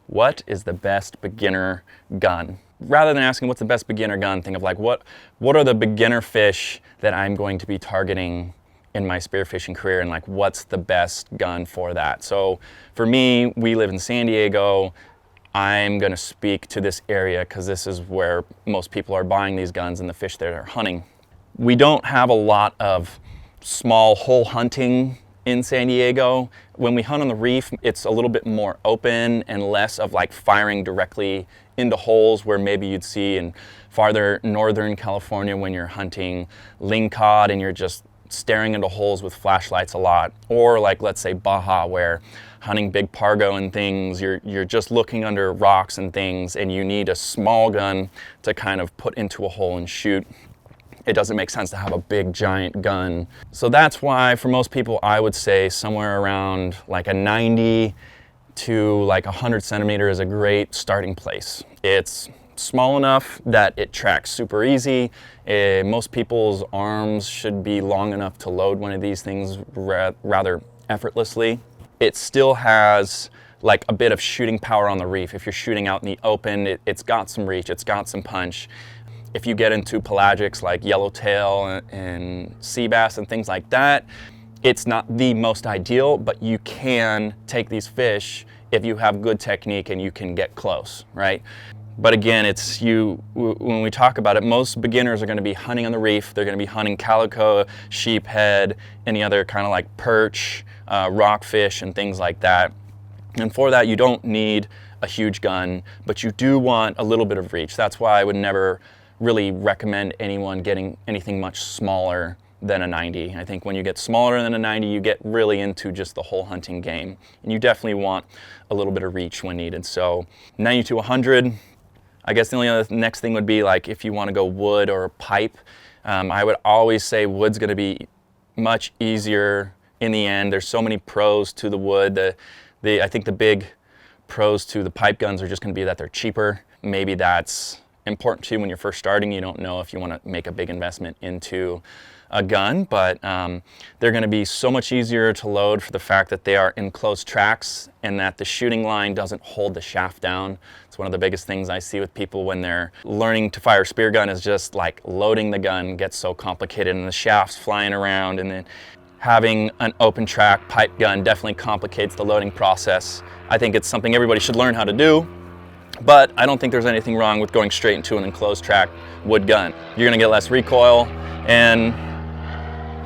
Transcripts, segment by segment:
What is the best beginner gun? Rather than asking what's the best beginner gun, think of like what are the beginner fish that I'm going to be targeting in my spearfishing career, and like what's the best gun for that. So for me, we live in San Diego. I'm going to speak to this area because this is where most people are buying these guns and the fish that are hunting. We don't have a lot of small hole hunting in San Diego. When we hunt on the reef, it's a little bit more open and less of like firing directly into holes where maybe you'd see in farther northern California when you're hunting lingcod and you're just staring into holes with flashlights a lot, or like let's say Baja, where hunting big pargo and things, you're just looking under rocks and things and you need a small gun to kind of put into a hole and shoot. It doesn't make sense to have a big giant gun. So that's why for most people I would say somewhere around like a 90 to like 100 centimeter is a great starting place. It's small enough that it tracks super easy. Most people's arms should be long enough to load one of these things rather effortlessly. It still has like a bit of shooting power on the reef. If you're shooting out in the open, it's got some reach, it's got some punch. If you get into pelagics like yellowtail and sea bass and things like that, it's not the most ideal, but you can take these fish if you have good technique and you can get close, right? But again, when we talk about it, most beginners are going to be hunting on the reef. They're going to be hunting calico, sheephead, any other kind of like perch, rockfish, and things like that. And for that, you don't need a huge gun, but you do want a little bit of reach. That's why I would never really recommend anyone getting anything much smaller than a 90. I think when you get smaller than a 90, you get really into just the whole hunting game. And you definitely want a little bit of reach when needed. So 90 to 100, I guess the only other next thing would be like if you want to go wood or pipe. I would always say wood's going to be much easier in the end. There's so many pros to the wood. I think the big pros to the pipe guns are just going to be that they're cheaper. Maybe that's important too when you're first starting. You don't know if you want to make a big investment into a gun, but they're going to be so much easier to load for the fact that they are enclosed tracks and that the shooting line doesn't hold the shaft down. It's one of the biggest things I see with people when they're learning to fire spear gun is just like loading the gun gets so complicated and the shaft's flying around, and then having an open track pipe gun definitely complicates the loading process. I think it's something everybody should learn how to do, but I don't think there's anything wrong with going straight into an enclosed track wood gun. You're going to get less recoil, and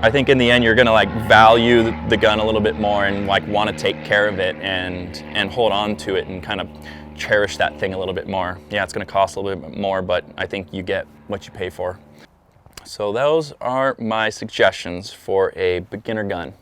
I think in the end you're going to like value the gun a little bit more and like want to take care of it and hold on to it and kind of cherish that thing a little bit more. Yeah, it's going to cost a little bit more, but I think you get what you pay for. So those are my suggestions for a beginner gun.